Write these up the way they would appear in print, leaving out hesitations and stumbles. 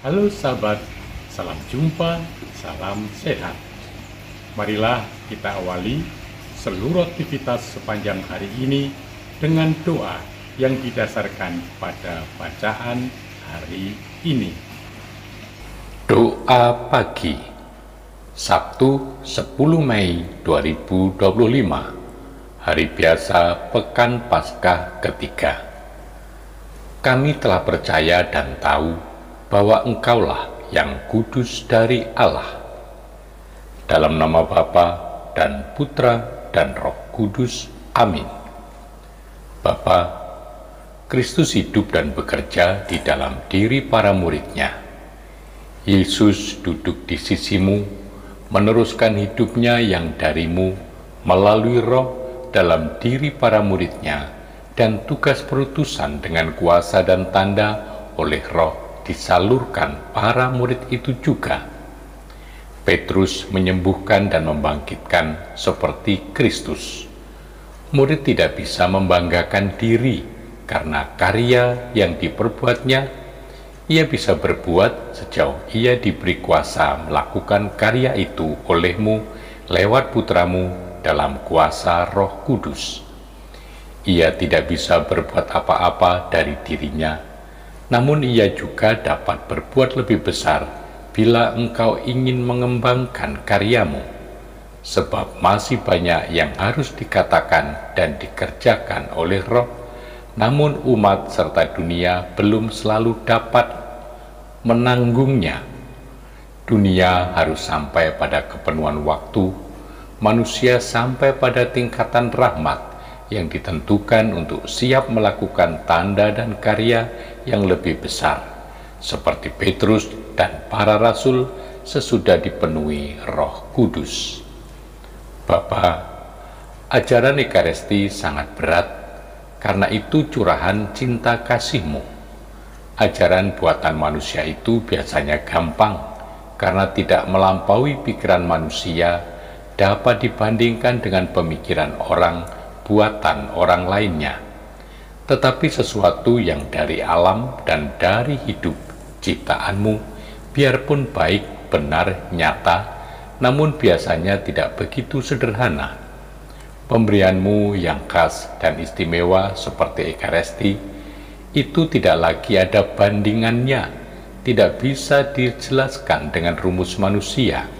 Halo sahabat, salam jumpa, salam sehat. Marilah kita awali seluruh aktivitas sepanjang hari ini dengan doa yang didasarkan pada bacaan hari ini. Doa pagi, Sabtu 10 Mei 2025, hari biasa Pekan Paskah ketiga. Kami telah percaya dan tahu bahwa Engkaulah yang kudus dari Allah. Dalam nama Bapa dan Putra dan Roh Kudus. Amin. Bapa, Kristus hidup dan bekerja di dalam diri para murid-Nya. Yesus duduk di sisimu, meneruskan hidupnya yang darimu melalui Roh dalam diri para murid-Nya, dan tugas perutusan dengan kuasa dan tanda oleh Roh disalurkan para murid itu juga. Petrus menyembuhkan dan membangkitkan seperti Kristus. Murid tidak bisa membanggakan diri karena karya yang diperbuatnya. Ia bisa berbuat sejauh ia diberi kuasa melakukan karya itu olehmu lewat putramu dalam kuasa Roh Kudus. Ia tidak bisa berbuat apa-apa dari dirinya, namun ia juga dapat berbuat lebih besar bila engkau ingin mengembangkan karyamu, sebab masih banyak yang harus dikatakan dan dikerjakan oleh Roh, namun umat serta dunia belum selalu dapat menanggungnya. Dunia harus sampai pada kepenuhan waktu, manusia sampai pada tingkatan rahmat yang ditentukan untuk siap melakukan tanda dan karya yang lebih besar, seperti Petrus dan para rasul sesudah dipenuhi Roh Kudus. Bapa, ajaran Ekaristi sangat berat, karena itu curahan cinta kasih-Mu. Ajaran buatan manusia itu biasanya gampang, karena tidak melampaui pikiran manusia, dapat dibandingkan dengan pemikiran orang buatan orang lainnya, tetapi sesuatu yang dari alam dan dari hidup ciptaanmu, biarpun baik, benar, nyata, namun biasanya tidak begitu sederhana. Pemberianmu yang khas dan istimewa seperti Ekaristi, itu tidak lagi ada bandingannya, tidak bisa dijelaskan dengan rumus manusia.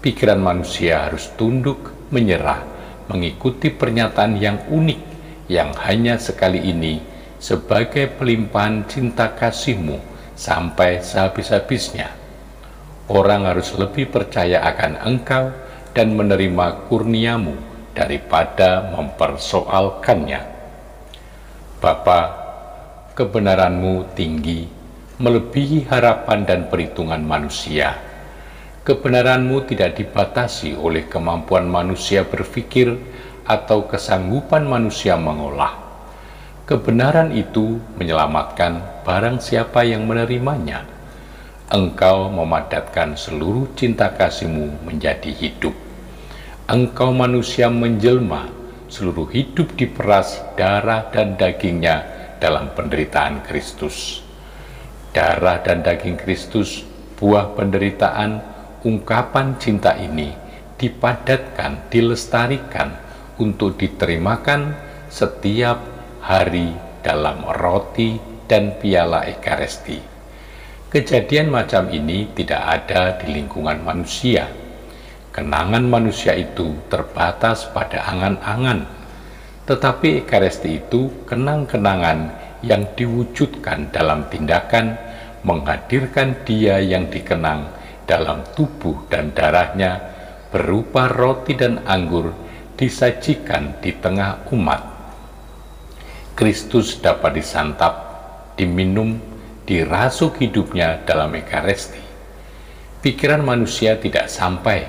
Pikiran manusia harus tunduk, menyerah, mengikuti pernyataan yang unik yang hanya sekali ini sebagai pelimpahan cinta kasih-Mu sampai sehabis-habisnya. Orang harus lebih percaya akan Engkau dan menerima kurnia-Mu daripada mempersoalkannya. Bapa, kebenaran-Mu tinggi, melebihi harapan dan perhitungan manusia. Kebenaran-Mu tidak dibatasi oleh kemampuan manusia berpikir atau kesanggupan manusia mengolah. Kebenaran itu menyelamatkan barang siapa yang menerimanya. Engkau memadatkan seluruh cinta kasih-Mu menjadi hidup. Engkau manusia menjelma, seluruh hidup diperas darah dan dagingnya dalam penderitaan Kristus. Darah dan daging Kristus, buah penderitaan, ungkapan cinta ini dipadatkan, dilestarikan untuk diterimakan setiap hari dalam roti dan piala Ekaristi. Kejadian macam ini tidak ada di lingkungan manusia. Kenangan manusia itu terbatas pada angan-angan, tetapi Ekaristi itu kenang-kenangan yang diwujudkan dalam tindakan, menghadirkan Dia yang dikenang dalam tubuh dan darahnya berupa roti dan anggur disajikan di tengah umat. Kristus dapat disantap, diminum, dirasuk hidupnya dalam Ekaristi. Pikiran manusia tidak sampai,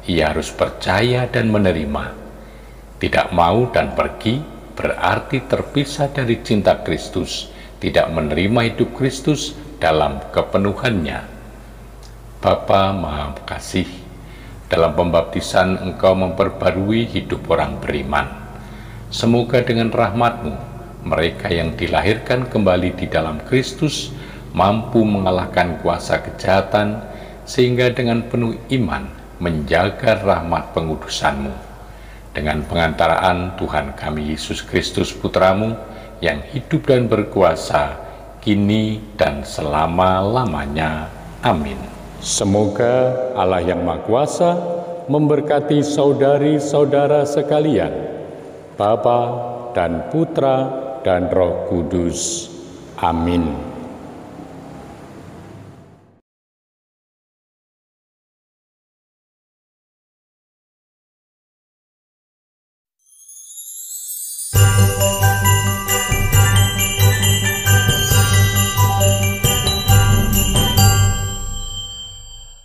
ia harus percaya dan menerima. Tidak mau dan pergi berarti terpisah dari cinta Kristus, tidak menerima hidup Kristus dalam kepenuhannya. Bapa Maha Kasih, dalam pembaptisan Engkau memperbarui hidup orang beriman. Semoga dengan rahmat-Mu, mereka yang dilahirkan kembali di dalam Kristus mampu mengalahkan kuasa kejahatan, sehingga dengan penuh iman menjaga rahmat pengudusan-Mu. Dengan pengantaraan Tuhan kami Yesus Kristus Putra-Mu, yang hidup dan berkuasa, kini dan selama-lamanya. Amin. Semoga Allah yang Maha Kuasa memberkati saudari-saudara sekalian, Bapa dan Putra dan Roh Kudus. Amin.